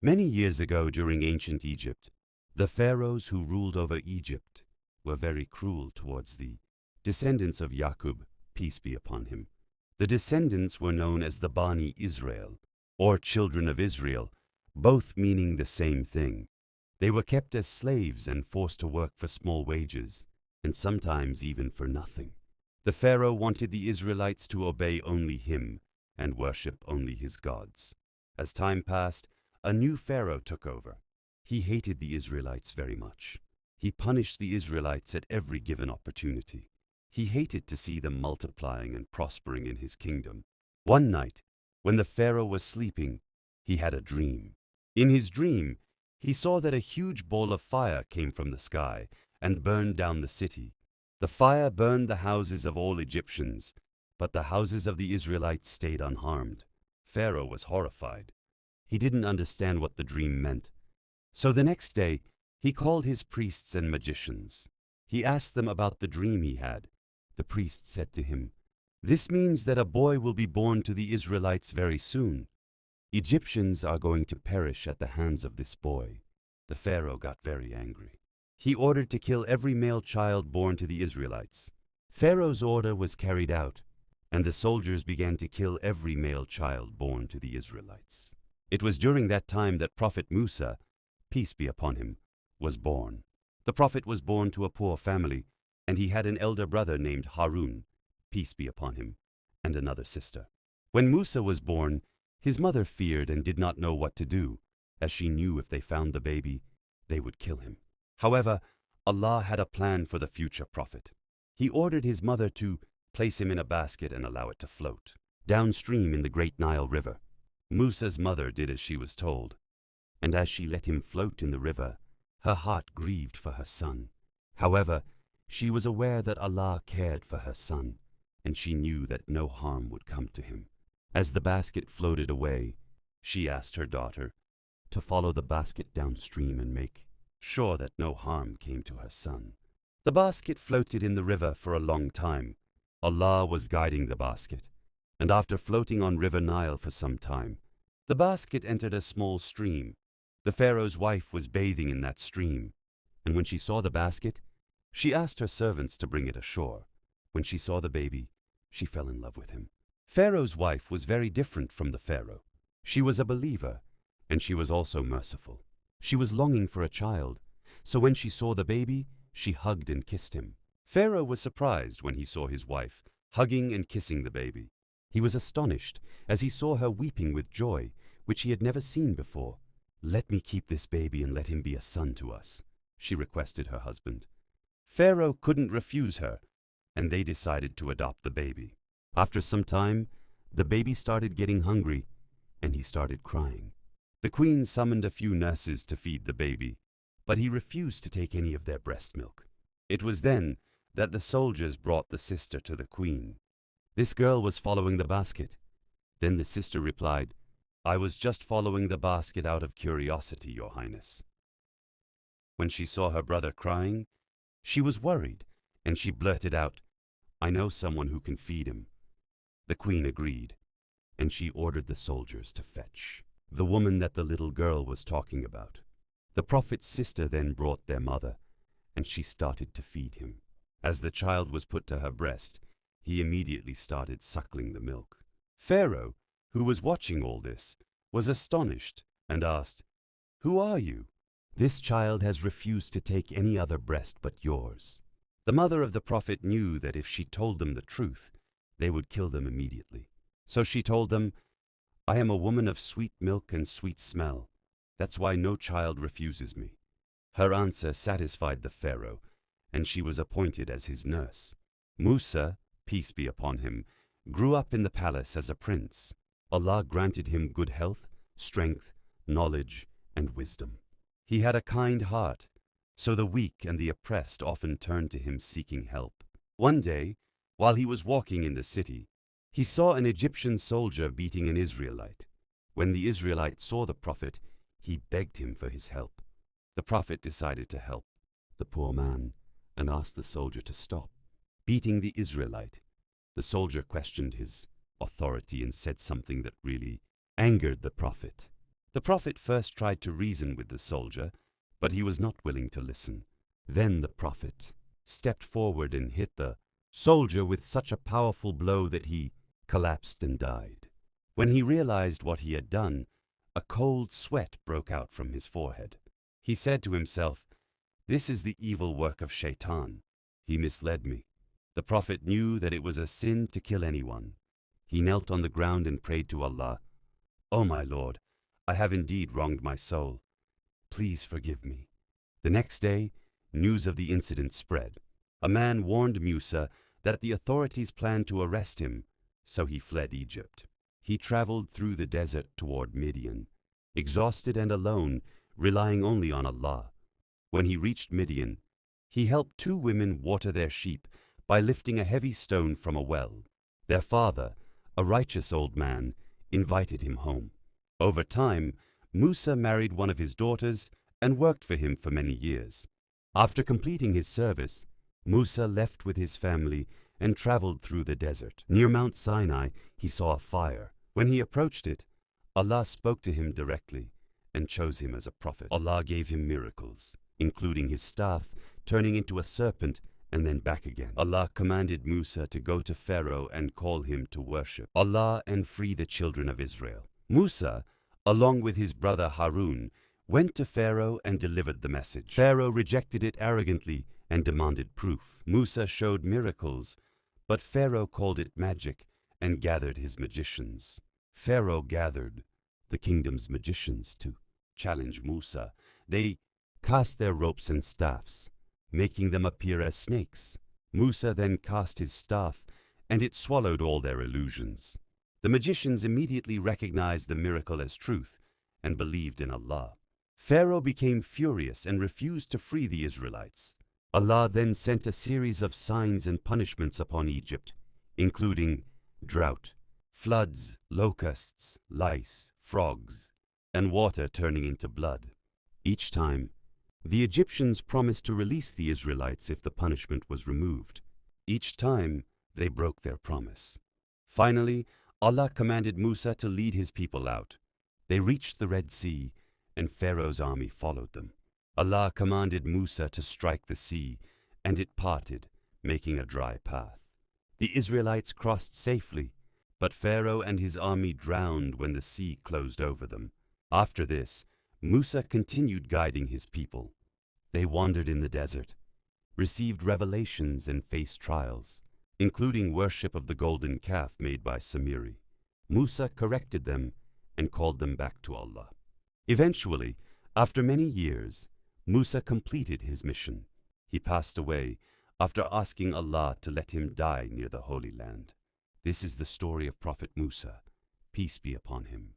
Many years ago during ancient Egypt, the pharaohs who ruled over Egypt were very cruel towards the descendants of Yaqub, peace be upon him. The descendants were known as the Bani Israel, or children of Israel, both meaning the same thing. They were kept as slaves and forced to work for small wages, and sometimes even for nothing. The Pharaoh wanted the Israelites to obey only him and worship only his gods. As time passed, a new Pharaoh took over. He hated the Israelites very much. He punished the Israelites at every given opportunity. He hated to see them multiplying and prospering in his kingdom. One night, when the Pharaoh was sleeping, he had a dream. In his dream, he saw that a huge ball of fire came from the sky and burned down the city. The fire burned the houses of all Egyptians, but the houses of the Israelites stayed unharmed. Pharaoh was horrified. He didn't understand what the dream meant. So the next day, he called his priests and magicians. He asked them about the dream he had. The priests said to him, "This means that a boy will be born to the Israelites very soon. Egyptians are going to perish at the hands of this boy." The Pharaoh got very angry. He ordered to kill every male child born to the Israelites. Pharaoh's order was carried out, and the soldiers began to kill every male child born to the Israelites. It was during that time that Prophet Musa, peace be upon him, was born. The prophet was born to a poor family, and he had an elder brother named Harun, peace be upon him, and another sister. When Musa was born, his mother feared and did not know what to do, as she knew if they found the baby, they would kill him. However, Allah had a plan for the future prophet. He ordered his mother to place him in a basket and allow it to float downstream in the great Nile River. Musa's mother did as she was told, and as she let him float in the river, her heart grieved for her son. However, she was aware that Allah cared for her son, and she knew that no harm would come to him. As the basket floated away, she asked her daughter to follow the basket downstream and make sure that no harm came to her son. The basket floated in the river for a long time. Allah was guiding the basket, and after floating on River Nile for some time, the basket entered a small stream. The Pharaoh's wife was bathing in that stream, and when she saw the basket, she asked her servants to bring it ashore. When she saw the baby, she fell in love with him. Pharaoh's wife was very different from the Pharaoh. She was a believer, and she was also merciful. She was longing for a child, so when she saw the baby, she hugged and kissed him. Pharaoh was surprised when he saw his wife hugging and kissing the baby. He was astonished as he saw her weeping with joy, which he had never seen before. "Let me keep this baby and let him be a son to us," she requested her husband. Pharaoh couldn't refuse her, and they decided to adopt the baby. After some time, the baby started getting hungry, and he started crying. The queen summoned a few nurses to feed the baby, but he refused to take any of their breast milk. It was then that the soldiers brought the sister to the queen. This girl was following the basket. Then the sister replied, "I was just following the basket out of curiosity, Your Highness." When she saw her brother crying, she was worried, and she blurted out, "I know someone who can feed him." The queen agreed, and she ordered the soldiers to fetch the woman that the little girl was talking about. The prophet's sister then brought their mother, and she started to feed him. As the child was put to her breast, he immediately started suckling the milk. Pharaoh, who was watching all this, was astonished and asked, "Who are you?" "This child has refused to take any other breast but yours." The mother of the prophet knew that if she told them the truth, they would kill them immediately. So she told them, "I am a woman of sweet milk and sweet smell. That's why no child refuses me." Her answer satisfied the Pharaoh, and she was appointed as his nurse. Musa, peace be upon him, grew up in the palace as a prince. Allah granted him good health, strength, knowledge, and wisdom. He had a kind heart, so the weak and the oppressed often turned to him seeking help. One day, while he was walking in the city, he saw an Egyptian soldier beating an Israelite. When the Israelite saw the prophet, he begged him for his help. The prophet decided to help the poor man and asked the soldier to stop beating the Israelite. The soldier questioned his authority and said something that really angered the prophet. The prophet first tried to reason with the soldier, but he was not willing to listen. Then the prophet stepped forward and hit the soldier with such a powerful blow that he collapsed and died. When he realized what he had done, a cold sweat broke out from his forehead. He said to himself, "This is the evil work of Shaitan. He misled me." The prophet knew that it was a sin to kill anyone. He knelt on the ground and prayed to Allah, "O my Lord, I have indeed wronged my soul. Please forgive me." The next day, news of the incident spread. A man warned Musa that the authorities planned to arrest him, so he fled Egypt. He traveled through the desert toward Midian, exhausted and alone, relying only on Allah. When he reached Midian, he helped 2 women water their sheep by lifting a heavy stone from a well. Their father, a righteous old man, invited him home. Over time, Musa married one of his daughters and worked for him for many years. After completing his service, Musa left with his family and traveled through the desert. Near Mount Sinai, he saw a fire. When he approached it, Allah spoke to him directly and chose him as a prophet. Allah gave him miracles, including his staff turning into a serpent and then back again. Allah commanded Musa to go to Pharaoh and call him to worship Allah and free the children of Israel. Musa, along with his brother Harun, went to Pharaoh and delivered the message. Pharaoh rejected it arrogantly and demanded proof. Musa showed miracles, but Pharaoh called it magic and gathered his magicians. Pharaoh gathered the kingdom's magicians to challenge Musa. They cast their ropes and staffs, making them appear as snakes. Musa then cast his staff, and it swallowed all their illusions. The magicians immediately recognized the miracle as truth and believed in Allah. Pharaoh became furious and refused to free the Israelites. Allah then sent a series of signs and punishments upon Egypt, including drought, floods, locusts, lice, frogs, and water turning into blood. Each time, the Egyptians promised to release the Israelites if the punishment was removed. Each time, they broke their promise. Finally, Allah commanded Musa to lead his people out. They reached the Red Sea, and Pharaoh's army followed them. Allah commanded Musa to strike the sea, and it parted, making a dry path. The Israelites crossed safely, but Pharaoh and his army drowned when the sea closed over them. After this, Musa continued guiding his people. They wandered in the desert, received revelations and faced trials, including worship of the golden calf made by Samiri. Musa corrected them and called them back to Allah. Eventually, after many years, Musa completed his mission. He passed away after asking Allah to let him die near the Holy Land. This is the story of Prophet Musa, peace be upon him.